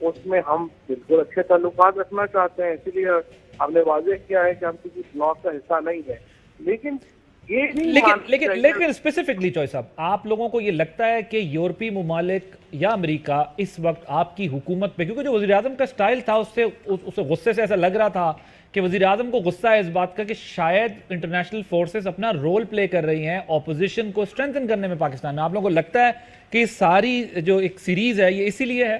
اس میں ہم بالکل اچھے تعلقات رکھنا چاہتے ہیں، اسی لیے ہم نے واضح کیا ہے کہ ہم کسی بلاک کا حصہ نہیں ہے. لیکن یہ نہیں لیکن اسپیسیفکلی چوہے صاحب، آپ لوگوں کو یہ لگتا ہے کہ یورپی ممالک یا امریکہ اس وقت آپ کی حکومت پہ، کیونکہ جو وزیر اعظم کا سٹائل تھا اسے غصے سے ایسا لگ رہا تھا کہ وزیر اعظم کو غصہ ہے اس بات کا کہ شاید انٹرنیشنل فورسز اپنا رول پلے کر رہی ہیں اپوزیشن کو اسٹرینتھن کرنے میں پاکستان میں، آپ لوگوں کو لگتا ہے کہ یہ ساری جو ایک سیریز ہے یہ اسی لیے ہے؟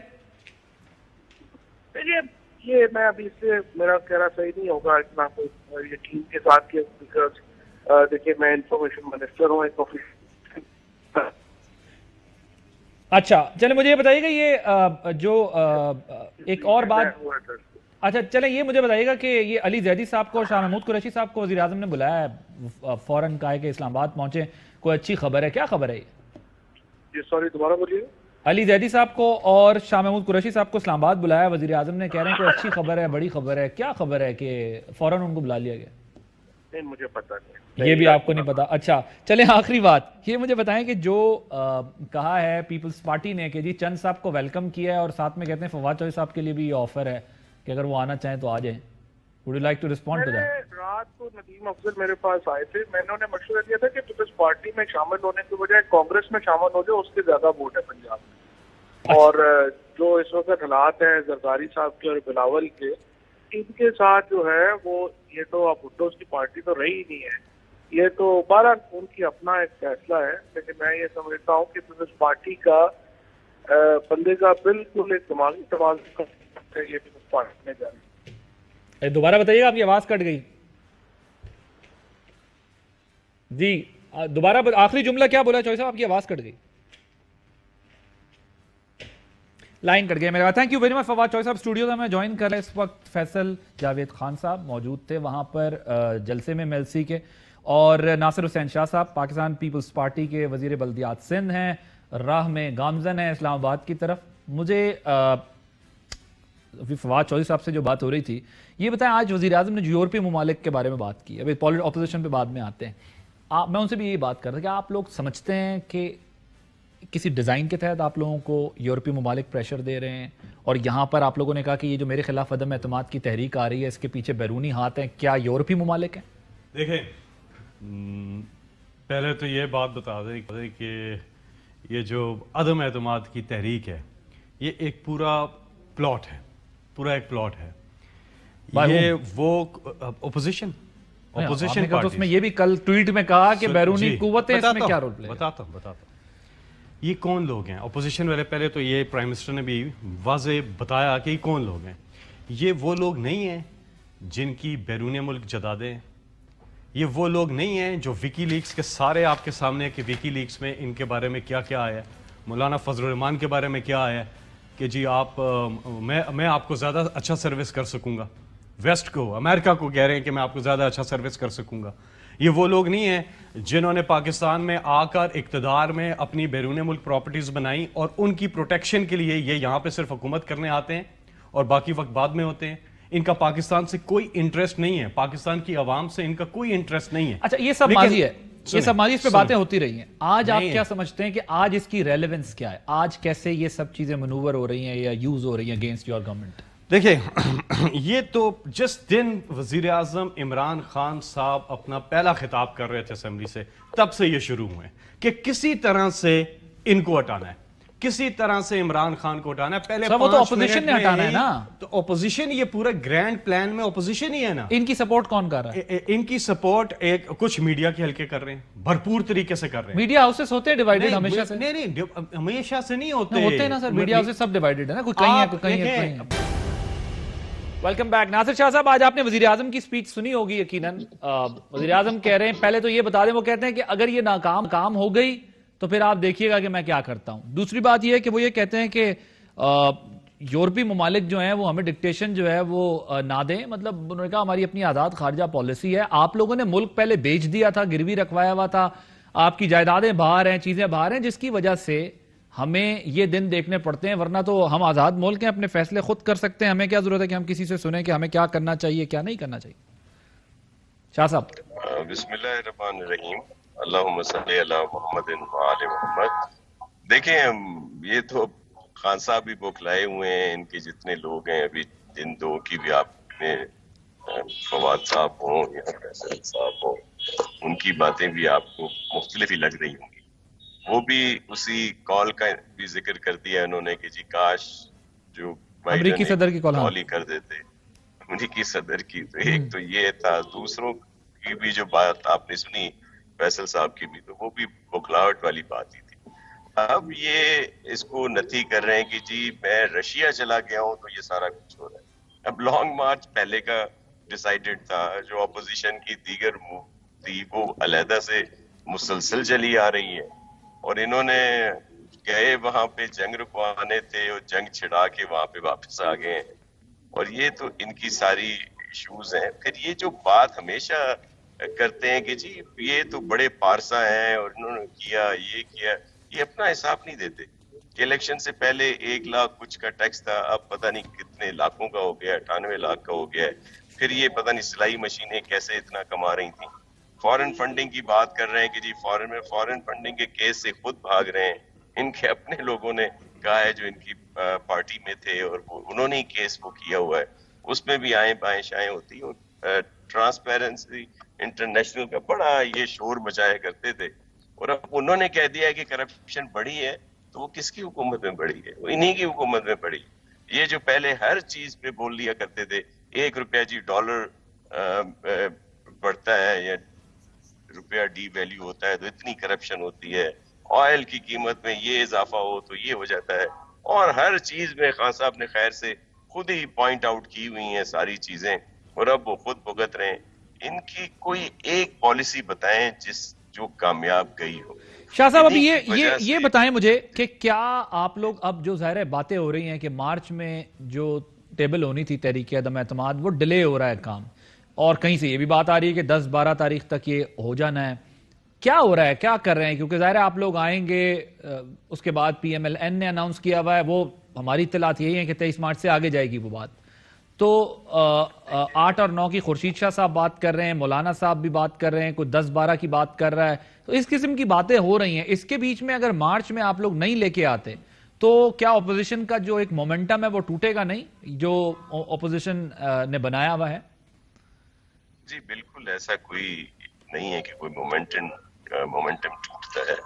یہ میں ابھی اس سے میرا کہنا صحیح نہیں ہوگا اتنا کوئی یقین کے ساتھ کہ دیکھیے میں انفارمیشن منسٹر ہوں، ایک آفیسر. اچھا چلیں مجھے یہ بتائیے گا یہ جو ایک اور بات، اچھا چلیں یہ مجھے بتائیے گا کہ یہ علی زیدی صاحب کو اور شاہ محمود قریشی صاحب کو وزیر اعظم نے بلایا ہے، فوراً کہا ہے کہ اسلام آباد پہنچے، کوئی اچھی خبر ہے؟ کیا خبر ہے یہ؟ سوری دوبارہ بولیے. علی زیدی صاحب کو اور شاہ محمود قریشی صاحب کو اسلام آباد بلایا وزیر اعظم نے، کہہ رہے ہیں کوئی اچھی خبر ہے، بڑی خبر ہے، کیا خبر ہے کہ فوراً ان کو بلا لیا گیا؟ نہیں مجھے پتا نہیں، یہ بھی آپ کو نہیں پتا. اچھا چلیں آخری بات یہ مجھے بتائیں کہ جو کہا ہے پیپلز پارٹی نے کہ جی چند صاحب کو ویلکم کیا ہے اور ساتھ میں کہتے ہیں فواد چوہدری صاحب کے لیے بھی یہ آفر ہے کہ اگر وہ آنا چاہیں تو آ جائیں. Would you like to respond to that? رات کو ندیم افضل میرے پاس آئے تھے، میں نے انہیں مشورہ دیا تھا کہ پیپلز پارٹی میں شامل ہونے کے بجائے کانگریس میں شامل ہو جائے، اس کے زیادہ ووٹ ہے پنجاب میں. اور جو اس وقت حالات ہیں زرداری صاحب کے اور بلاول کے، ان کے ساتھ جو ہے وہ یہ تو اب بھٹو کی پارٹی تو رہی ہی نہیں ہے، یہ تو بہرحال ان کی اپنا ایک فیصلہ ہے. لیکن میں یہ سمجھتا ہوں کہ پیپلز پارٹی کا بندے کا بالکل ایک دماغی توازن یہ پیپلز پارٹی میں جانا. دوبارہ بتائیے گا، آپ کی آواز کٹ گئی جی، دوبارہ آخری جملہ کیا بولا چوہدری صاحب؟ آپ کی آواز کٹ گئی، لائن کٹ گئی میرا. Thank you very much. Fawad Chaudhry صاحب اسٹوڈیو میں جوائن کر رہے ہیں اس وقت. فیصل جاوید خان صاحب موجود تھے وہاں پر جلسے میں MLC کے، اور ناصر حسین شاہ صاحب پاکستان پیپلز پارٹی کے وزیر بلدیات سندھ ہیں، راہ میں گامزن ہیں اسلام آباد کی طرف. مجھے فواد چوہدری صاحب سے جو بات ہو رہی تھی، یہ بتائیں آج وزیر اعظم نے جو یورپی ممالک کے بارے میں بات کی، ابھی اپوزیشن پہ بعد میں آتے ہیں، میں ان سے بھی یہی بات کر رہا تھا کہ آپ لوگ سمجھتے ہیں کہ کسی ڈیزائن کے تحت آپ لوگوں کو یورپی ممالک پریشر دے رہے ہیں، اور یہاں پر آپ لوگوں نے کہا کہ یہ جو میرے خلاف عدم اعتماد کی تحریک آ رہی ہے اس کے پیچھے بیرونی ہاتھ ہیں، کیا یورپی ممالک ہیں؟ دیکھیں پہلے تو یہ بات بتا دیں کہ یہ جو عدم اعتماد کی تحریک ہے یہ ایک پورا پلاٹ ہے، پورا ایک پلاٹ ہے. یہ وہ اپوزیشن تو اس میں یہ بھی کل ٹویٹ میں کہا کہ بیرونی قوتیں اس میں کیا رول پلے. بتاتا ہوں یہ کون لوگ ہیں اپوزیشن والے. پہلے تو یہ پرائم منسٹر نے بھی واضح بتایا کہ یہ کون لوگ ہیں. یہ وہ لوگ نہیں ہیں جن کی بیرون ملک جدادیں، یہ وہ لوگ نہیں ہیں جو ویکی لیکس کے سارے آپ کے سامنے کہ ویکی لیکس میں ان کے بارے میں کیا کیا آیا ہے، مولانا فضل الرحمان کے بارے میں کیا آیا ہے کہ جی آپ میں آپ کو زیادہ اچھا سروس کر سکوں گا، ویسٹ کو امریکہ کو کہہ رہے ہیں کہ میں آپ کو زیادہ اچھا سروس کر سکوں گا. یہ وہ لوگ نہیں ہیں جنہوں نے پاکستان میں آ کر اقتدار میں اپنی بیرون ملک پراپرٹیز بنائیں اور ان کی پروٹیکشن کے لیے یہ یہاں پہ صرف حکومت کرنے آتے ہیں اور باقی وقت بعد میں ہوتے ہیں. ان کا پاکستان سے کوئی انٹرسٹ نہیں ہے، پاکستان کی عوام سے ان کا کوئی انٹرسٹ نہیں ہے. اچھا یہ سب ماضی ہے، یہ سب ماضی، اس پہ باتیں ہوتی رہی ہیں. آج آپ کیا سمجھتے ہیں کہ آج اس کی ریلیونس کیا ہے؟ آج کیسے یہ سب چیزیں منور ہو رہی ہیں یا یوز ہو رہی ہیں اگینسٹ یور گورنمنٹ؟ دیکھیں یہ تو جس دن وزیر اعظم عمران خان صاحب اپنا پہلا خطاب کر رہے تھے اسمبلی سے، تب سے یہ شروع ہوئے کہ کسی طرح سے ان کو ہٹانا ہے، کسی طرح سے عمران خان کو ہٹانا ہے. پہلے وہ تو اپوزیشن نے ہٹانا ہے نا. تو اپوزیشن یہ پورا گرینڈ پلان میں اپوزیشن ہی ہے نا. ان کی سپورٹ کون کر رہا ہے؟ ان کی سپورٹ کچھ میڈیا کے حلقے کر رہے ہیں، بھرپور طریقے سے کر رہے ہیں. میڈیا ہاؤسز ہوتے ہیں ڈیوائیڈڈ ہمیشہ سے؟ نہیں ہمیشہ سے نہیں ہوتے ہیں نا سر، میڈیا ہاؤسز سب ڈیوائیڈڈ ہے نا، کوئی کہیں ہے کوئی کہیں ہے. Welcome back. ناصر شاہ صاحب آج آپ نے وزیر اعظم کی سپیچ سنی ہوگی یقیناً. وزیر اعظم کہہ رہے ہیں، پہلے تو یہ بتا دیں، وہ کہتے ہیں کہ اگر یہ ناکام ہو گئی تو پھر آپ دیکھیے گا کہ میں کیا کرتا ہوں. دوسری بات یہ ہے کہ وہ یہ کہتے ہیں کہ یورپی ممالک جو ہیں وہ ہمیں ڈکٹیشن جو ہے وہ نہ دیں. مطلب انہوں نے کہا ہماری اپنی آزاد خارجہ پالیسی ہے. آپ لوگوں نے ملک پہلے بیچ دیا تھا، گروی رکھوایا ہوا تھا، آپ کی جائیدادیں باہر ہیں، چیزیں باہر ہیں، جس کی وجہ سے ہمیں یہ دن دیکھنے پڑتے ہیں. ورنہ تو ہم آزاد ملک ہیں، اپنے فیصلے خود کر سکتے ہیں. ہمیں کیا ضرورت ہے کہ ہم کسی سے سنیں کہ ہمیں کیا کرنا چاہیے کیا نہیں کرنا چاہیے؟ شاہ صاحب. بسم اللہ الرحمن الرحیم. اللہم صلی علی محمد و آل محمد. دیکھیں یہ تو خان صاحب بھی بوکھلائے ہوئے ہیں, ان کے جتنے لوگ ہیں ابھی جن دو کی بھی آپ نے فواد صاحب ہوں یا فیصل صاحب ہوں, ان کی باتیں بھی آپ کو مختلف ہی لگ رہی ہوں گی. وہ بھی اسی کال کا بھی ذکر کر دیا انہوں نے کہ جی کاش جو امریکی صدر کی کال ہی کر دیتے امریکی صدر کی. تو ایک تو یہ تھا, دوسروں کی بھی جو بات آپ نے سنی فیصل صاحب کی بھی, تو وہ بھی بوکھلاہٹ والی بات ہی تھی. اب یہ اس کو نتی کر رہے ہیں کہ جی میں رشیا چلا گیا ہوں تو یہ سارا کچھ ہو رہا ہے. اب لانگ مارچ پہلے کا ڈیسائیڈڈ تھا, جو اپوزیشن کی دیگر موو تھی وہ علیحدہ سے مسلسل چلی آ رہی ہے, اور انہوں نے گئے وہاں پہ جنگ رکوانے تھے اور جنگ چھڑا کے وہاں پہ واپس آ گئے ہیں, اور یہ تو ان کی ساری ایشوز ہیں. پھر یہ جو بات ہمیشہ کرتے ہیں کہ جی یہ تو بڑے پارسا ہیں اور انہوں نے کیا یہ کیا, یہ اپنا حساب نہیں دیتے کہ الیکشن سے پہلے 1 لاکھ کچھ کا ٹیکس تھا, اب پتہ نہیں کتنے لاکھوں کا ہو گیا, 98 لاکھ کا ہو گیا ہے. پھر یہ پتہ نہیں سلائی مشینیں کیسے اتنا کما رہی تھیں. فورن فنڈنگ کی بات کر رہے ہیں کہ جی فورن فنڈنگ کے کیس سے خود بھاگ رہے ہیں. ان کے اپنے لوگوں نے کہا ہے جو ان کی پارٹی میں تھے, اور انہوں نے کیس وہ کیا ہوا ہے, اس میں بھی آئیں بائیں شائیں ہوتی. اور ٹرانسپیرنسی انٹرنیشنل کا بڑا یہ شور مچایا کرتے تھے, اور اب انہوں نے کہہ دیا ہے کہ کرپشن بڑھی ہے, تو وہ کس کی حکومت میں بڑھی ہے؟ وہ انہی کی حکومت میں بڑھی. یہ جو پہلے ہر چیز پہ بول لیا کرتے تھے 1 روپیہ جی ڈالر بڑھتا ہے یا روپیہ ڈی ویلیو ہوتا ہے تو اتنی کرپشن ہوتی ہے, آئل کی قیمت میں یہ اضافہ ہو تو یہ ہو جاتا ہے, اور ہر چیز میں خان صاحب نے خیر سے خود ہی پوائنٹ آؤٹ کی ہوئی ہیں ساری چیزیں, اور اب وہ خود بھگت رہے ہیں. ان کی کوئی ایک پالیسی بتائیں جو کامیاب گئی ہو. شاہ صاحب ابھی یہ بتائیں مجھے کہ کیا آپ لوگ اب جو ظاہر باتیں ہو رہی ہیں کہ مارچ میں جو ٹیبل ہونی تھی تحریک عدم اعتماد وہ ڈیلے ہو رہا ہے کام, اور کہیں سے یہ بھی بات آ رہی ہے کہ 10-12 تاریخ تک یہ ہو جانا ہے. کیا ہو رہا ہے, کیا کر رہے ہیں؟ کیونکہ ظاہر ہے آپ لوگ آئیں گے, اس کے بعد پی ایم ایل این نے اناؤنس کیا ہوا ہے, وہ ہماری اطلاعات یہی ہیں کہ 23 مارچ سے آگے جائے گی وہ بات. تو 8 اور 9 کی خورشید شاہ صاحب بات کر رہے ہیں, مولانا صاحب بھی بات کر رہے ہیں, کوئی 10-12 کی بات کر رہا ہے. تو اس قسم کی باتیں ہو رہی ہیں. اس کے بیچ میں اگر مارچ میں آپ لوگ نہیں لے کے آتے تو کیا اپوزیشن کا جو ایک مومنٹم ہے وہ ٹوٹے گا نہیں, جو اپوزیشن نے بنایا ہوا ہے؟ جی بالکل ایسا کوئی نہیں ہے کہ کوئی مومنٹم ٹوٹتا ہے.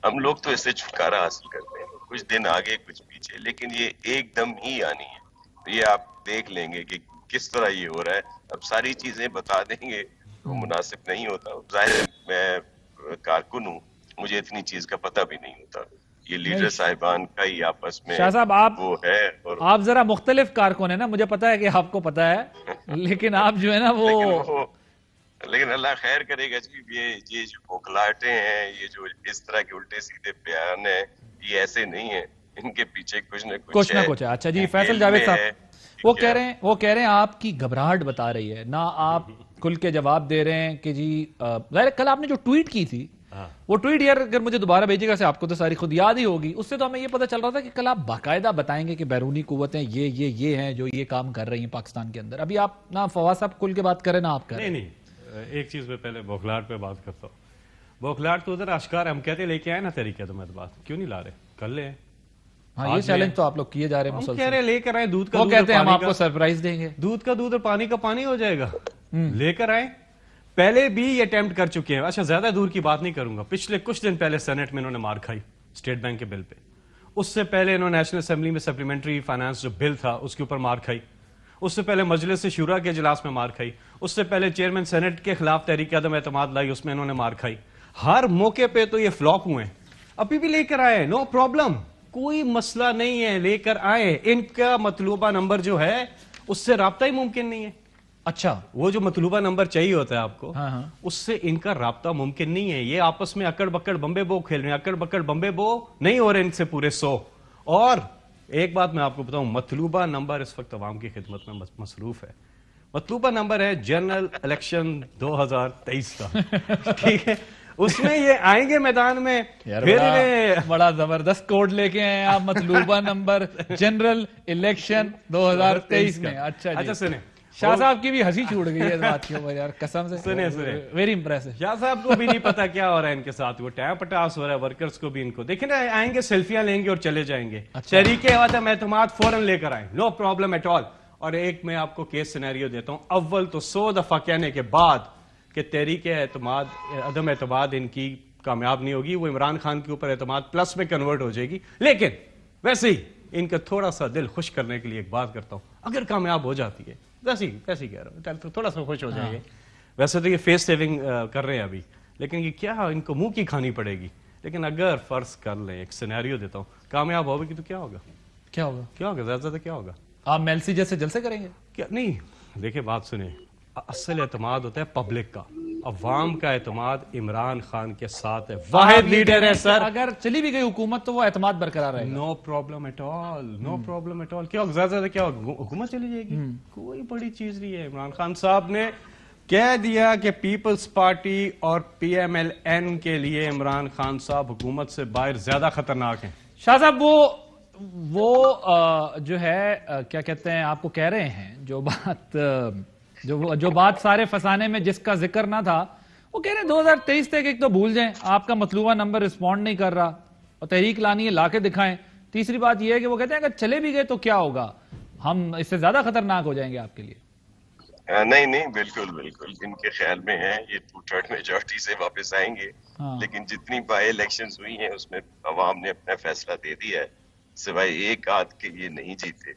ہم لوگ تو اس سے چھٹکارا حاصل کرتے ہیں, کچھ دن آگے کچھ پیچھے, لیکن یہ ایک دم ہی آنی ہے. یہ آپ دیکھ لیں گے کہ کس طرح یہ ہو رہا ہے. اب ساری چیزیں بتا دیں گے تو مناسب نہیں ہوتا. ظاہر ہے میں کارکن ہوں, مجھے اتنی چیز کا پتہ بھی نہیں ہوتا. یہ لیڈر صاحبان کا ہی آپس میں شاہ صاحب وہ ہے, اور آپ ذرا مختلف کارکن ہیں نا, مجھے پتا ہے کہ آپ کو پتا ہے, لیکن آپ جو ہے نا لیکن اللہ خیر کرے گا جی. یہ جو بوکھلاہٹیں ہیں, یہ جو اس طرح کے الٹے سیدھے بیان ہیں, یہ ایسے نہیں ہیں, ان کے پیچھے کچھ نہ کچھ ہے. اچھا جی فیصل جاوید صاحب وہ کہہ رہے ہیں آپ کی گھبراہٹ بتا رہی ہے نا, آپ کھل کے جواب دے رہے ہیں کہ جی ظاہر کل آپ نے جو ٹویٹ کی تھی وہ ٹویٹ یار اگر مجھے دوبارہ بھیجے گا سے آپ کو تو ساری خود یاد ہی ہوگی, اس سے تو ہمیں یہ پتہ چل رہا تھا کہ کل آپ باقاعدہ بتائیں گے کہ بیرونی قوتیں یہ ہیں جو یہ کام کر رہی ہیں پاکستان کے اندر. ابھی آپ نہ فواز صاحب کھل کے بات کریں نہ آپ کریں. نہیں ایک چیز میں پہلے بوکھلاہٹ پہ بات کرتا ہوں. بوکھلاہٹ تو ادھر اشکار ہے, ہم کہتے لے کے آئے نا طریقے عدم بات, کیوں نہیں لا رہے؟ کر لیں. ہاں یہ چیلنج تو آپ لوگ کیے جا رہے ہیں مسلسل. کہہ رہے لے کر آئیں, دودھ کا وہ کہتے ہیں ہم آپ کو سرپرائز دیں گے, دودھ کا دودھ اور پانی کا پانی ہو جائے گا. لے کر آئیں. پہلے بھی یہ اٹیمپٹ کر چکے ہیں. اچھا زیادہ دور کی بات نہیں کروں گا, پچھلے کچھ دن پہلے سینٹ میں انہوں نے مار کھائی اسٹیٹ بینک کے بل پہ. اس سے پہلے انہوں نے نیشنل اسمبلی میں سپلیمنٹری فائنانس جو بل تھا اس کے اوپر مار کھائی. اس سے پہلے مجلس شورا کے اجلاس میں مار کھائی. اس سے پہلے چیئرمین سینٹ کے خلاف تحریک عدم اعتماد لائی, اس میں انہوں نے مار کھائی. ہر موقع پہ تو یہ فلاپ ہوئے ہیں. ابھی بھی لے کر آئے, نو پرابلم, کوئی مسئلہ نہیں ہے, لے کر آئے. ان کا مطلوبہ نمبر جو ہے اس سے رابطہ ہی ممکن نہیں ہے. اچھا وہ جو مطلوبہ نمبر چاہیے ہوتا ہے آپ کو, اس سے ان کا رابطہ ممکن نہیں ہے. یہ آپس میں اکڑ بکڑ بمبے بو کھیل رہے ہیں, اکڑ بکڑ بمبے بو نہیں ہو رہے ان سے پورے 100. اور ایک بات میں آپ کو بتاؤں, مطلوبہ نمبر اس وقت عوام کی خدمت میں مصروف ہے. مطلوبہ نمبر ہے جنرل الیکشن 2023 کا, ٹھیک ہے, اس میں یہ آئیں گے میدان میں. بڑا زبردست کوڈ لے کے آئے آپ, مطلوبہ نمبر جنرل الیکشن 2023 میں. اچھا سنیں, شاہ صاحب کی بھی ہنسی چھوٹ گئی ہے اس بات کے اوپر یار قسم سے. سنیں ویری امپریسو. شاہ صاحب کو بھی نہیں پتا کیا ہو رہا ہے ان کے ساتھ, وہ ٹائم پٹاس ہو رہا ہے ورکرز کو بھی. ان کو دیکھیں نا, آئیں گے سیلفیاں لیں گے اور چلے جائیں گے. تحریک عدم اعتماد فوراً لے کر آئیں, نو پرابلم ایٹ آل. اور ایک میں آپ کو کیس سینیریو دیتا ہوں. اول تو 100 دفعہ کہنے کے بعد کہ تحریک عدم اعتماد ان کی کامیاب نہیں ہوگی, وہ عمران خان کے اوپر اعتماد پلس میں کنورٹ ہو جائے گی. لیکن ویسے ہی ان کا تھوڑا سا دل خوش کرنے کے لیے ایک بات کرتا ہوں, اگر کامیاب ہو جاتی ہے ویسے ہی کہہ رہا ہوں, تھوڑا سا خوش ہو جائیں گے. ویسے تو یہ فیس سیونگ کر رہے ہیں ابھی, لیکن یہ کیا ان کو منہ کی کھانی پڑے گی. لیکن اگر فرض کر لیں, ایک سینیریو دیتا ہوں, کامیاب ہوگی تو کیا ہوگا زیادہ زیادہ کیا ہوگا؟ آپ میلسی جیسے جلسے کریں گے کیا؟ نہیں, دیکھیں بات سنیں, اصل اعتماد ہوتا ہے پبلک کا, عوام کا اعتماد عمران خان کے ساتھ ہے, واحد لیڈر ہے سر. اگر چلی بھی گئی حکومت تو وہ اعتماد برقرار رہے گا. No problem at all. کیا زیادہ کیا حکومت چلی جائے گی, کوئی بڑی چیز نہیں ہے. عمران خان صاحب نے کہہ دیا کہ پیپلز پارٹی اور پی ایم ایل این کے لیے عمران خان صاحب حکومت سے باہر زیادہ خطرناک ہیں. شاہ صاحب وہ جو ہے کیا کہتے ہیں, آپ کو کہہ رہے ہیں جو بات سارے فسانے میں جس کا ذکر نہ تھا, وہ کہہ رہے ہیں 2023 تک ایک تو بھول جائیں, آپ کا مطلوبہ نمبر رسپونڈ نہیں کر رہا اور تحریک لانی ہے, لا کے دکھائیں. تیسری بات یہ ہے کہ وہ کہتے ہیں اگر چلے بھی گئے تو کیا ہوگا, ہم اس سے زیادہ خطرناک ہو جائیں گے آپ کے لیے. نہیں بالکل ان کے خیال میں ہے یہ 2/3 میجورٹی سے واپس آئیں گے. لیکن جتنی بائی الیکشنز ہوئی ہیں اس میں عوام نے اپنا فیصلہ دے دیا ہے, سوائے ایک آدھ کے یہ نہیں جیتے.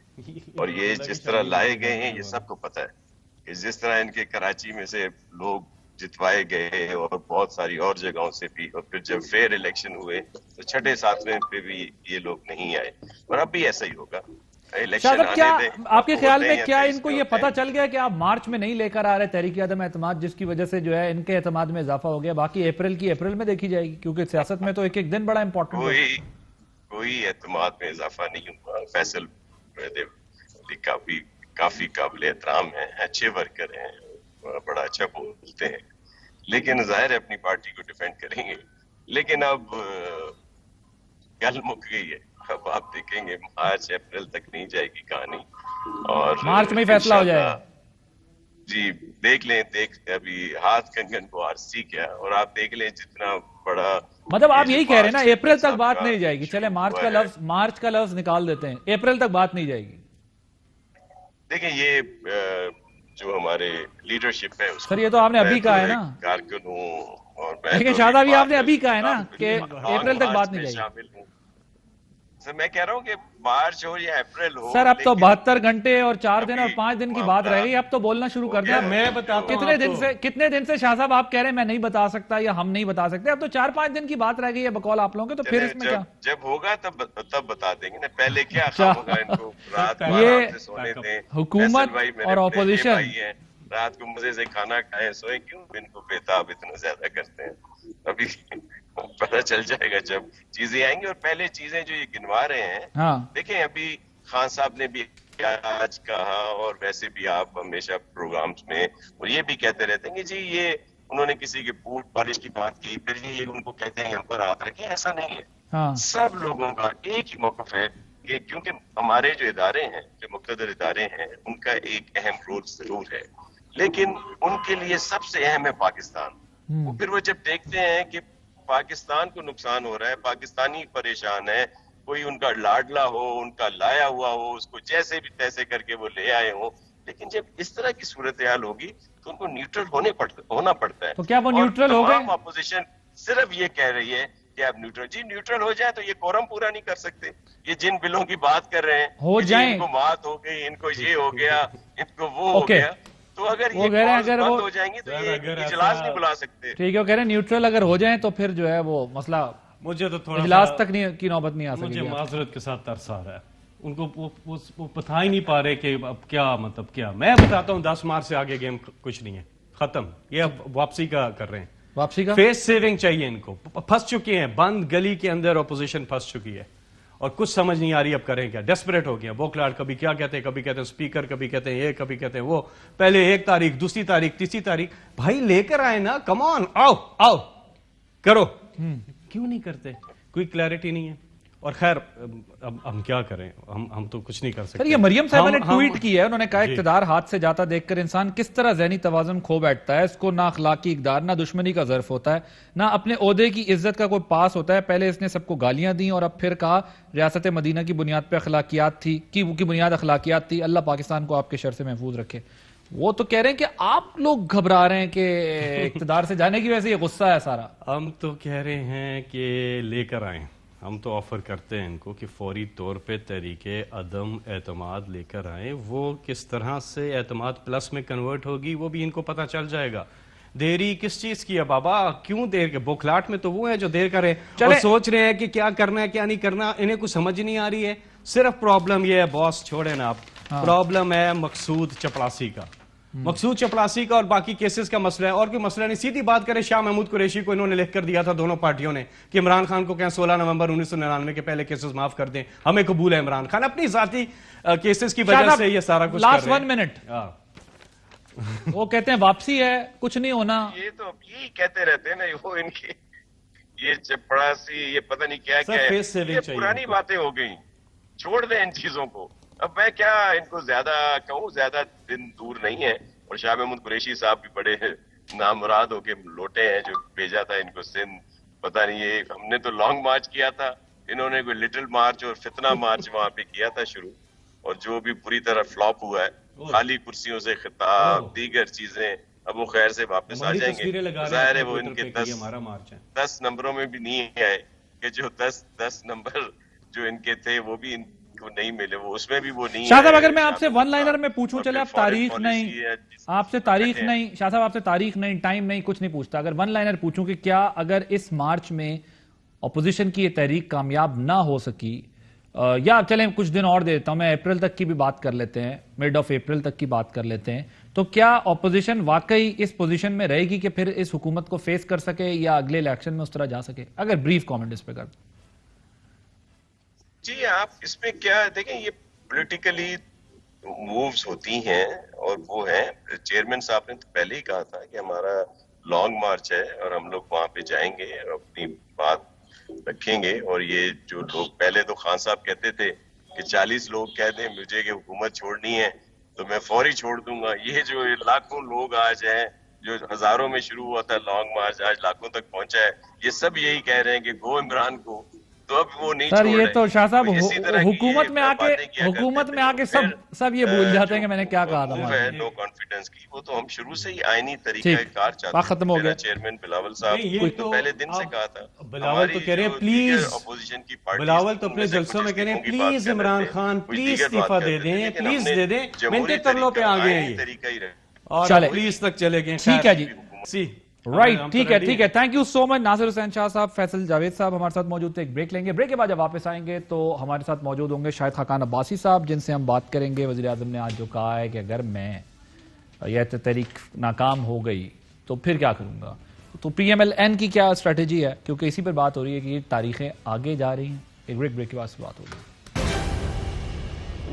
اور یہ جس طرح لائے گئے ہیں یہ سب کو پتا ہے کہ جس طرح ان کے کراچی میں سے لوگ جتوائے گئے اور بہت ساری اور جگہوں سے بھی, اور پھر جب فیئر الیکشن ہوئے تو 6ٹھے 7ویں پہ بھی یہ لوگ نہیں آئے, اور اب بھی ایسا ہی ہوگا. کیا آپ کے خیال میں کیا ان کو یہ پتا چل گیا کہ آپ مارچ میں نہیں لے کر آ رہے تحریک عدم اعتماد, جس کی وجہ سے جو ہے ان کے اعتماد میں اضافہ ہو گیا, باقی اپریل میں دیکھی جائے گی, کیونکہ سیاست میں تو ایک دن بڑا امپورٹنٹ ہے. کوئی اعتماد میں اضافہ نہیں ہوا. فیصل کافی قابل احترام ہیں, اچھے ورکر ہیں, بڑا اچھا بولتے ہیں, لیکن ظاہر ہے اپنی پارٹی کو ڈیفینڈ کریں گے. لیکن اب گل مک گئی ہے, اب آپ دیکھیں گے مارچ اپریل تک نہیں جائے گی کہانی, اور مارچ میں فیصلہ ہو جائے گا. جی دیکھ لیں, ابھی ہاتھ کنگن کو آرسی کیا, اور آپ دیکھ لیں جتنا بڑا, مطلب آپ یہی کہہ رہے ہیں نا اپریل تک بات نہیں جائے گی. چلے مارچ کا لفظ نکال دیتے ہیں, اپریل تک بات نہیں جائے گی. دیکھیں یہ جو ہمارے لیڈرشپ ہے سر, یہ تو آپ نے ابھی کہا ہے نا, کارکنوں اور لیکن شاہ صاحب آپ نے ابھی کہا ہے نا کہ اپریل تک بات نہیں جائے گی. سر میں کہہ رہا ہوں کہ مارچ ہو یا اپریل ہو, سر اب تو 72 گھنٹے اور 4 دن اور 5 دن کی بات رہ گئی, اب تو بولنا شروع کر دیا. میں بتاتا ہوں کتنے دن سے شاہ صاحب آپ کہہ رہے ہیں میں نہیں بتا سکتا یا ہم نہیں بتا سکتے, اب تو 4-5 دن کی بات رہ گئی ہے بقول آپ لوگوں کے, تو پھر اس میں کیا جب ہوگا تب بتا دیں گے نا. پہلے کیا ہوگا, ان کو رات کو یہ سے سونے دیں. حکومت اور اپوزیشن رات کو مزے سے کھانا کھائیں سوئیں, کیوں ان کو بےتاب اتنا زیادہ کرتے ہیں. ابھی پتہ چل جائے گا جب چیزیں آئیں گی. اور پہلے چیزیں جو یہ گنوا رہے ہیں, دیکھیں ابھی خان صاحب نے بھی آج کہا, اور ویسے بھی آپ ہمیشہ پروگرامز میں اور یہ بھی کہتے رہتے ہیں کہ جی یہ انہوں نے کسی کے بوٹ پالش کی بات کی, پھر یہ ان کو کہتے ہیں ہم پر ہاتھ رکھیں. ایسا نہیں ہے. سب لوگوں کا ایک ہی موقف ہے کہ کیونکہ ہمارے جو ادارے ہیں, جو مقتدر ادارے ہیں, ان کا ایک اہم رول ضرور ہے, لیکن ان کے لیے سب سے اہم ہے پاکستان. پھر وہ جب دیکھتے ہیں کہ پاکستان کو نقصان ہو رہا ہے, پاکستانی پریشان ہے, کوئی ان کا لاڈلا ہو, ان کا لایا ہوا ہو, اس کو جیسے بھی تیسے کر کے وہ لے آئے ہوں, لیکن جب اس طرح کی صورتحال ہوگی تو ان کو نیوٹرل ہونا پڑتا ہے. تو کیا وہ نیوٹرل ہو گئے؟ اپوزیشن صرف یہ کہہ رہی ہے کہ آپ نیوٹرل ہو جائے, تو یہ کورم پورا نہیں کر سکتے. یہ جن بلوں کی بات کر رہے ہیں, ہو جائیں, ان کو مات ہو گئی, ان کو یہ ہو گیا, ان کو وہ ہو گیا, تو اگر یہ بند ہو جائیں گی تو یہ اجلاس نہیں بلا سکتے. ٹھیک ہے, وہ کہہ رہے ہیں نیوٹرل اگر ہو جائیں تو پھر جو ہے وہ مسئلہ مجھے تو تھوڑا اجلاس تک کی نوبت نہیں آ سکتی. مجھے معذرت کے ساتھ ترس آ رہا ہے, ان کو وہ بتا ہی نہیں پا رہے کہ اب کیا مطلب کیا. میں بتاتا ہوں 10 مارچ سے آگے گیم کچھ نہیں ہے, ختم. یہ اب واپسی کا کر رہے ہیں, واپسی کا فیس سیونگ چاہیے ان کو. پھنس چکے ہیں, بند گلی کے اندر اپوزیشن پھنس چکی ہے, اور کچھ سمجھ نہیں آ رہی اب کریں کیا. ڈیسپریٹ ہو گیا. بوکلاٹ کبھی کیا کہتے ہیں, کبھی کہتے ہیں اسپیکر, کبھی کہتے ہیں یہ, کبھی کہتے ہیں وہ. پہلے 1 تاریخ, 2 تاریخ, 3 تاریخ, بھائی لے کر آئے نا, کم آن, آؤ کرو. کیوں نہیں کرتے؟ کوئی کلیئرٹی نہیں ہے. اور خیر اب ہم کیا کریں, ہم تو کچھ نہیں کر سکتے. سر یہ مریم صاحبہ نے ٹویٹ کی ہے, انہوں نے کہا اقتدار ہاتھ سے جاتا دیکھ کر انسان کس طرح ذہنی توازن کھو بیٹھتا ہے, اس کو نہ اخلاقی اقدار نہ دشمنی کا ظرف ہوتا ہے, نہ اپنے عہدے کی عزت کا کوئی پاس ہوتا ہے. پہلے اس نے سب کو گالیاں دیں اور اب پھر کہا ریاست مدینہ کی بنیاد پہ اخلاقیات تھی, کی بنیاد اخلاقیات تھی, اللہ پاکستان کو آپ کے شر سے محفوظ رکھے. وہ تو کہہ رہے ہیں کہ آپ لوگ گھبرا رہے ہیں کہ اقتدار سے جانے کی وجہ سے یہ غصہ ہے سارا. ہم تو کہہ رہے ہیں کہ لے کر آئیں, ہم تو آفر کرتے ہیں ان کو کہ فوری طور پہ تحریک عدم اعتماد لے کر آئیں. وہ کس طرح سے اعتماد پلس میں کنورٹ ہوگی وہ بھی ان کو پتہ چل جائے گا. دیری کس چیز کی ہے بابا, کیوں دیر کے بوکھلاٹ میں تو وہ ہیں جو دیر کریں اور سوچ رہے ہیں کہ کیا کرنا ہے کیا نہیں کرنا, انہیں کچھ سمجھ نہیں آ رہی ہے. صرف پرابلم یہ ہے باس, چھوڑیں نا آپ, پرابلم ہے مقصود چپڑاسی کا, مقصود چپڑاسی کا اور باقی کیسز کا مسئلہ ہے, اور کوئی مسئلہ نہیں. سیدھی بات کریں, شاہ محمود قریشی کو انہوں نے لکھ کر دیا تھا دونوں پارٹیوں نے کہ عمران خان کو کہیں 16 نومبر 1999 کے پہلے کیسز معاف کر دیں, ہمیں قبول ہے. عمران خان اپنی ذاتی کیسز کی وجہ سے یہ سارا کچھ کر رہے ہیں. لاسٹ 1 منٹ وہ کہتے ہیں واپسی ہے, کچھ نہیں ہونا. یہ تو یہی کہتے رہتے ہیں نا, وہ ان کی یہ چپڑاسی, یہ پتہ نہیں کیا کیا ہے, یہ پرانی باتیں ہو گئی, چھوڑ دیں ان چیزوں کو. اب میں کیا ان کو زیادہ کہوں, زیادہ دن دور نہیں ہے. اور شاہ محمود قریشی صاحب بھی بڑے نامراد ہو کے لوٹے ہیں, جو بھیجا تھا ان کو سندھ, پتہ نہیں یہ ہم نے تو لانگ مارچ کیا تھا, انہوں نے کوئی لٹل مارچ اور فتنہ مارچ وہاں پہ کیا تھا شروع, اور جو بھی پوری طرح فلاپ ہوا ہے, خالی کرسیوں سے خطاب دیگر چیزیں. اب وہ خیر سے واپس آ جائیں گے. ظاہر ہے وہ ان کے 10 نمبروں میں بھی نہیں آئے, کہ جو 10 نمبر جو ان کے تھے وہ بھی ان کو نہیں ملے, وہ اس میں بھی وہ نہیں. شاہ صاحب اگر میں آپ سے 1 لائنر میں پوچھوں, چلے آپ تاریخ نہیں, آپ سے تاریخ نہیں, شاہ صاحب آپ سے تاریخ نہیں, ٹائم نہیں, کچھ نہیں پوچھتا, اگر 1 لائنر پوچھوں کہ کیا اگر اس مارچ میں اپوزیشن کی یہ تحریک کامیاب نہ ہو سکی, یا چلیں کچھ دن اور دیتا ہوں, میں اپریل تک کی بھی بات کر لیتے ہیں, مڈ آف اپریل تک کی بات کر لیتے ہیں, تو کیا اپوزیشن واقعی اس پوزیشن میں رہے گی کہ پھر اس حکومت کو فیس کر سکے یا اگلے الیکشن میں اس طرح جا سکے؟ اگر بریف کامنٹ اس پہ کر. جی آپ اس میں کیا دیکھیں, یہ پولیٹیکلی مووز ہوتی ہیں, اور وہ ہیں چیئرمین صاحب نے تو پہلے ہی کہا تھا کہ ہمارا لانگ مارچ ہے اور ہم لوگ وہاں پہ جائیں گے اور اپنی بات رکھیں گے. اور یہ جو لوگ پہلے تو خان صاحب کہتے تھے کہ 40 لوگ کہہ دیں مجھے کہ حکومت چھوڑنی ہے تو میں فوری چھوڑ دوں گا. یہ جو لاکھوں لوگ آج ہیں, جو ہزاروں میں شروع ہوا تھا لانگ مارچ, آج لاکھوں تک پہنچا ہے, یہ سب یہی کہہ رہے ہیں کہ گو عمران کو. تو اب وہ نہیں سر, یہ تو شاہ صاحب حکومت میں آ کے سب یہ بھول جاتے ہیں کہ میں نے کیا کہا تھا. نو کانفیڈنس کی, وہ تو ہم شروع سے ہی آئینی طریقہ کار چاہتے ہیں. ختم ہو گیا. چیئرمین بلاول صاحب تو پہلے دن سے کہا تھا, بلاول تو کہہ رہے ہیں پلیز, بلاول تو اپنے جلسوں میں کہہ رہے ہیں پلیز عمران خان پلیز استعفیٰ دے دیں, پلیز دے دیں, منٹے ترلوں پہ آ گئے ہیں اور پلیز تک چلے گئے. ٹھیک ہے جی, رائٹ, ٹھیک ہے, ٹھیک ہے, تھینک یو سو مچ. ناصر حسین شاہ صاحب, فیصل جاوید صاحب ہمارے ساتھ موجود تھے. ایک بریک لیں گے, بریک کے بعد جب واپس آئیں گے تو ہمارے ساتھ موجود ہوں گے شاہد خاقان عباسی صاحب, جن سے ہم بات کریں گے. وزیر اعظم نے آج جو کہا ہے کہ اگر میں یہ تحریک ناکام ہو گئی تو پھر کیا کروں گا, تو پی ایم ایل این کی کیا اسٹریٹجی ہے, کیونکہ اسی پر بات ہو رہی ہے کہ یہ تاریخیں آگے جا رہی ہیں. ایک بریک کے بعد سے بات ہوگی.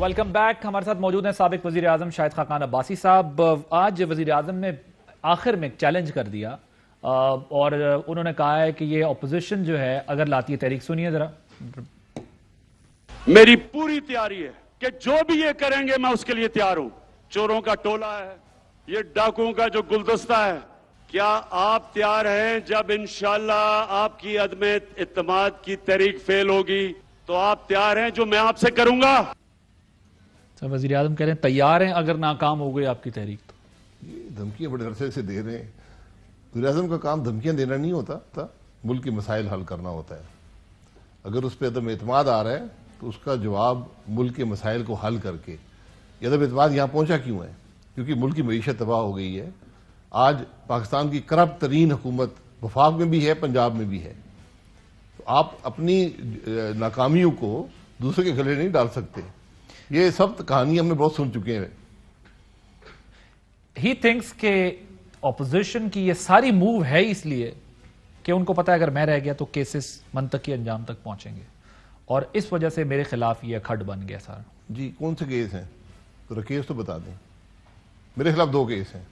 Welcome back. ہمارے ساتھ موجود ہیں سابق وزیر اعظم شاہد خاقان عباسی صاحب. آج وزیر اعظم نے آخر میں چیلنج کر دیا اور انہوں نے کہا ہے کہ یہ اپوزیشن جو ہے اگر لاتی ہے تحریک. سنیے ذرا. میری پوری تیاری ہے کہ جو بھی یہ کریں گے میں اس کے لیے تیار ہوں. چوروں کا ٹولہ ہے, یہ ڈاکوؤں کا جو گلدستہ ہے, کیا آپ تیار ہیں جب انشاءاللہ آپ کی عدم اعتماد کی تحریک فیل ہوگی تو آپ تیار ہیں جو میں آپ سے کروں گا؟ وزیر اعظم کہہ رہے ہیں تیار ہیں اگر ناکام ہو گئی آپ کی تحریک. تو دھمکیاں بڑے عرصے سے دے رہے ہیں. وزیر اعظم کا کام دھمکیاں دینا نہیں ہوتا تھا, ملک کے مسائل حل کرنا ہوتا ہے. اگر اس پہ عدم اعتماد آ رہا ہے تو اس کا جواب ملک کے مسائل کو حل کر کے. یہ عدم اعتماد یہاں پہنچا کیوں ہے؟ کیونکہ ملک کی معیشت تباہ ہو گئی ہے. آج پاکستان کی کرپٹ ترین حکومت وفاق میں بھی ہے, پنجاب میں بھی ہے. تو آپ اپنی ناکامیوں کو دوسرے کے گلے نہیں ڈال سکتے. یہ سب کہانی ہم نے بہت سن چکے ہیں. ہی تھنکس کہ اپوزیشن کی یہ ساری موو ہے اس لیے کہ ان کو پتا ہے اگر میں رہ گیا تو کیسز منطقی انجام تک پہنچیں گے, اور اس وجہ سے میرے خلاف یہ کھڈ بن گیا سارا. جی کون سے کیس ہیں؟ تو کیس تو بتا دیں. میرے خلاف 2 کیس ہیں.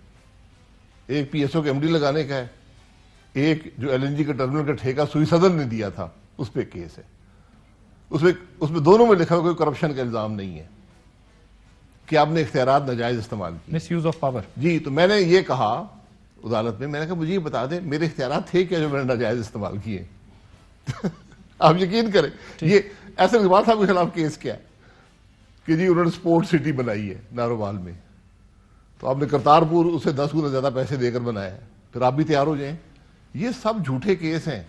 ایک پی ایس او کے ایم ڈی لگانے کا ہے, ایک جو ایل این جی کے ٹرمینل کا ٹھیکہ سوئی صدر نے دیا تھا اس پہ کیس ہے. اس میں دونوں میں لکھا ہوا کوئی کرپشن کا الزام نہیں ہے کہ آپ نے اختیارات ناجائز استعمال کیے. مس یوز آف پاور. جی تو میں نے یہ کہا عدالت میں نے کہا مجھے یہ بتا دیں میرے اختیارات تھے کیا جو میں نے ناجائز استعمال کیے. آپ یقین کریں یہ ایسے اقبال صاحب کے خلاف کیس کیا کہ جی انہوں نے سپورٹ سٹی بنائی ہے نارووال میں, تو آپ نے کرتارپور اسے 10 گنا زیادہ پیسے دے کر بنایا ہے, پھر آپ بھی تیار ہو جائیں. یہ سب جھوٹے کیس ہیں,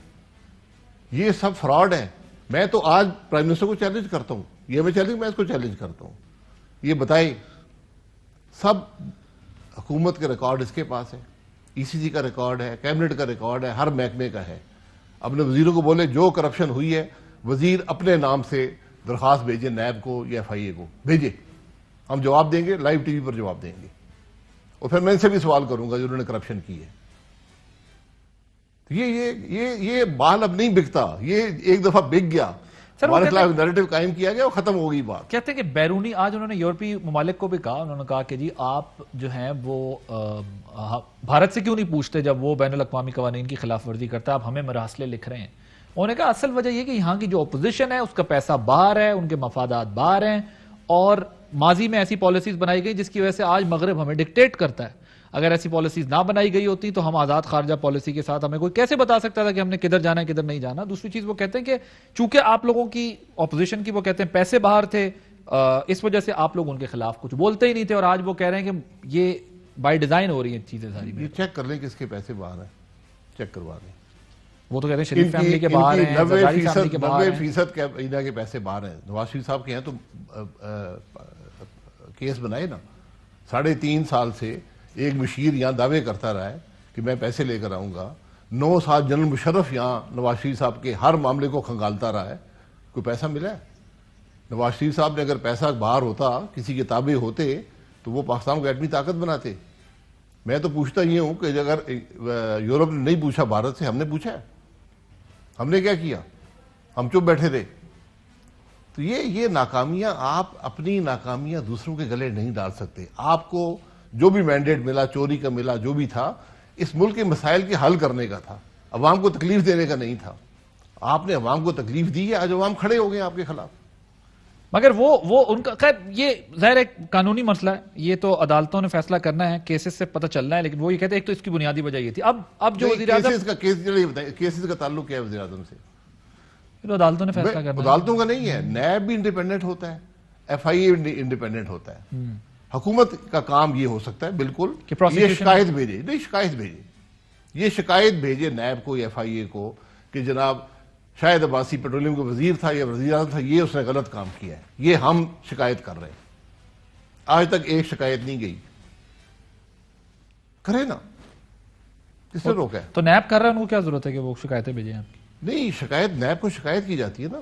یہ سب فراڈ ہیں. میں تو آج پرائم منسٹر کو چیلنج کرتا ہوں, یہ میں اس کو چیلنج کرتا ہوں, یہ بتائیں سب حکومت کے ریکارڈ اس کے پاس ہے, ای سی جی کا ریکارڈ ہے, کیبنٹ کا ریکارڈ ہے, ہر محکمے کا ہے. اپنے وزیروں کو بولے جو کرپشن ہوئی ہے وزیر اپنے نام سے درخواست بھیجے نیب کو یا ایف آئی اے کو بھیجے, ہم جواب دیں گے, لائیو ٹی وی پر جواب دیں گے, اور پھر میں ان سے بھی سوال کروں گا جو انہوں نے کرپشن کی ہے. یہ بال اب نہیں بکتا, یہ ایک دفعہ بک گیا, ہمارے خلاف نیریٹو قائم کیا گیا اور ختم ہو گئی بات. کہتے ہیں کہ بیرونی, آج انہوں نے یورپی ممالک کو بھی کہا, انہوں نے کہا کہ جی آپ جو ہیں وہ بھارت سے کیوں نہیں پوچھتے جب وہ بین الاقوامی قوانین کی خلاف ورزی کرتا ہے, آپ ہمیں مراسلے لکھ رہے ہیں. انہوں نے کہا اصل وجہ یہ کہ یہاں کی جو اپوزیشن ہے اس کا پیسہ باہر ہے, ان کے مفادات باہر ہیں, اور ماضی میں ایسی پالیسیز بنائی گئی جس کی وجہ سے آج مغرب ہمیں ڈکٹیٹ کرتا ہے. اگر ایسی پالیسیز نہ بنائی گئی ہوتی تو ہم آزاد خارجہ پالیسی کے ساتھ ہمیں کوئی کیسے بتا سکتا تھا کہ ہم نے کدھر جانا ہے کدھر نہیں جانا. دوسری چیز وہ کہتے ہیں کہ چونکہ آپ لوگوں کی اپوزیشن کی وہ کہتے ہیں پیسے باہر تھے, اس وجہ سے آپ لوگ ان کے خلاف کچھ بولتے ہی نہیں تھے, اور آج وہ کہہ رہے ہیں کہ یہ بائی ڈیزائن ہو رہی ہیں چیزیں ساری. یہ چیک کر لیں کس کے پیسے باہر ہیں, چیک کروا لیں. وہ تو کہتے ہیں شریف فیملی کے باہر ہیں, 90% کابینہ کے پیسے باہر ہیں. نواز شریف صاحب کے ہیں تو کیس بنائے نا, 3.5 سال سے ایک مشیر یہاں دعوے کرتا رہا ہے کہ میں پیسے لے کر آؤں گا. 9 سال جنرل مشرف یہاں نواز شریف صاحب کے ہر معاملے کو کھنگالتا رہا ہے, کوئی پیسہ ملا ہے؟ نواز شریف صاحب نے اگر پیسہ باہر ہوتا, کسی کے تابع ہوتے, تو وہ پاکستان کو ایٹمی طاقت بناتے. میں تو پوچھتا یہ ہوں کہ اگر یورپ نے نہیں پوچھا بھارت سے, ہم نے پوچھا ہے, ہم نے کیا کیا؟ ہم چپ بیٹھے رہے. تو یہ ناکامیاں, آپ اپنی ناکامیاں دوسروں کے گلے نہیں ڈال سکتے. آپ کو جو بھی مینڈیٹ ملا, چوری کا ملا, جو بھی تھا, اس ملک کے مسائل کے حل کرنے کا تھا, عوام کو تکلیف دینے کا نہیں تھا. آپ نے عوام کو تکلیف دی ہے, آج عوام کھڑے ہو گئے آپ کے خلاف. مگر وہ ان کا, خیر یہ ظاہر ایک قانونی مسئلہ ہے, یہ تو عدالتوں نے فیصلہ کرنا ہے, کیسز سے پتہ چلنا ہے, لیکن وہ یہ کہتے ہیں ایک تو اس کی بنیادی وجہ یہ تھی. اب جو وزیر اعظم کیسز کا تعلق کیا ہے وزیر اعظم سے؟ عدالتوں نے فیصلہ کرنا ہے. عدالتوں کا نہیں ہے, نیب بھی انڈیپینڈنٹ ہوتا ہے, ایف آئی اے انڈیپینڈنٹ ہوتا ہے. حکومت کا کام یہ ہو سکتا ہے بالکل یہ شکایت بھیجے, نہیں شکایت بھیجے, یہ شکایت بھیجے نیب کو یا ایف آئی اے کو کہ جناب شاہد عباسی پیٹرولیم کا وزیر تھا یا وزیر اعظم تھا, یہ اس نے غلط کام کیا ہے, یہ ہم شکایت کر رہے ہیں. آج تک ایک شکایت نہیں گئی, کرے نا, کس نے روکا ہے؟ تو نیب کر رہا ہے, ان کو کیا ضرورت ہے کہ وہ شکایتیں بھیجیں آپ کی؟ نہیں, شکایت نیب کو شکایت کی جاتی ہے نا.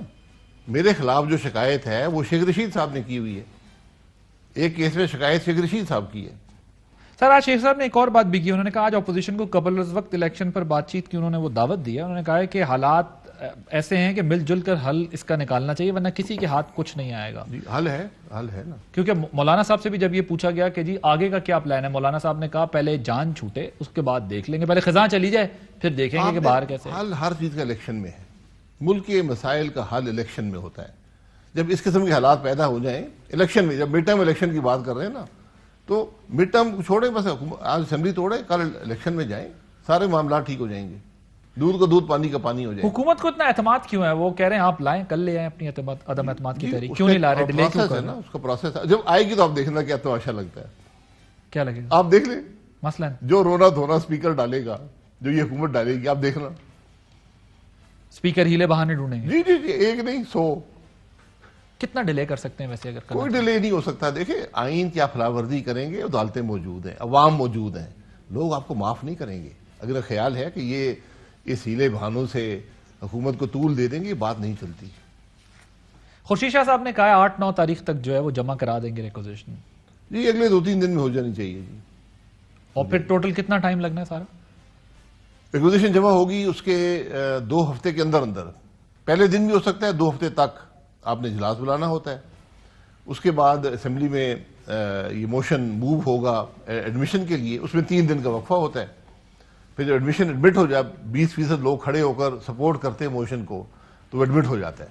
میرے خلاف جو شکایت ہے وہ شیخ رشید صاحب نے کی ہوئی ہے, ایک کیس میں شکایت شیخ رشید صاحب کی ہے. سر آج شیخ صاحب نے ایک اور بات بھی کی, انہوں نے کہا آج اپوزیشن کو قبل از وقت الیکشن پر بات چیت کی انہوں نے وہ دعوت دی ہے. انہوں نے کہا ہے کہ حالات ایسے ہیں کہ مل جل کر حل اس کا نکالنا چاہیے, ورنہ کسی کے ہاتھ کچھ نہیں آئے گا. حل ہے نا. کیونکہ مولانا صاحب سے بھی جب یہ پوچھا گیا کہ جی آگے کا کیا پلان ہے, مولانا صاحب نے کہا پہلے جان چھوٹے, اس کے بعد دیکھ لیں گے, پہلے خزاں چلی جائے پھر دیکھیں گے کہ باہر کیسے. حل ہر چیز کا الیکشن میں ہے, ملک کے مسائل کا حل الیکشن میں ہوتا ہے. جب اس قسم کے حالات پیدا ہو جائیں الیکشن میں, جب مڈ ٹرم الیکشن کی بات کر رہے ہیں نا, تو مڈ ٹرم چھوڑیں, بس آج اسمبلی توڑیں, کل الیکشن میں جائیں, سارے معاملات ٹھیک ہو جائیں گے, دودھ کا دودھ پانی کا پانی ہو جائے. حکومت کو اتنا اعتماد کیوں ہے؟ وہ کہہ رہے ہیں آپ لائیں, کل لے آئیں اپنی عدم اعتماد کی تحریک, کیوں نہیں لا رہے؟ ڈیلے کیوں کر رہے ہیں؟ اس کا پروسیس ہے, جب آئے گی تو آپ دیکھنا کیا تماشا لگتا ہے. کیا لگے گا؟ آپ دیکھ لیں, مثلا جو رونا دھونا اسپیکر ڈالے گا, جو یہ حکومت ڈالے گی, آپ دیکھنا. اسپیکر ہیلے بہانے ڈھونڈیں گے. جی, ایک نہیں 100. کتنا ڈیلے کر سکتے ہیں ویسے؟ اگر کوئی ڈیلے نہیں ہو سکتا. دیکھیں آئین کی آپ خلاف ورزی کریں گے, عدالتیں موجود ہیں, عوام موجود ہیں, لوگ آپ کو معاف نہیں کریں گے. اگر خیال ہے کہ یہ اس ہیلے بہانوں سے حکومت کو طول دے دیں گے, بات نہیں چلتی. خورشید شاہ صاحب نے کہا 8-9 تاریخ تک جو ہے وہ جمع کرا دیں گے ریکوزیشن. جی اگلے 2-3 دن میں ہو جانی چاہیے جی. اور پھر ٹوٹل کتنا ٹائم لگنا ہے سارا؟ ریکوزیشن جمع ہوگی اس کے 2 ہفتے کے اندر اندر. پہلے دن بھی ہو سکتا ہے, 2 ہفتے تک آپ نے اجلاس بلانا ہوتا ہے. اس کے بعد اسمبلی میں یہ موشن موو ہوگا ایڈمیشن کے لیے, اس میں 3 دن کا وقفہ ہوتا ہے. پھر جب ایڈمیشن ایڈمٹ ہو جائے, 20% لوگ کھڑے ہو کر سپورٹ کرتے ہیں موشن کو, تو وہ ایڈمٹ ہو جاتا ہے.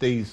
23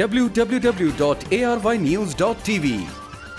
www.arYnews.tv।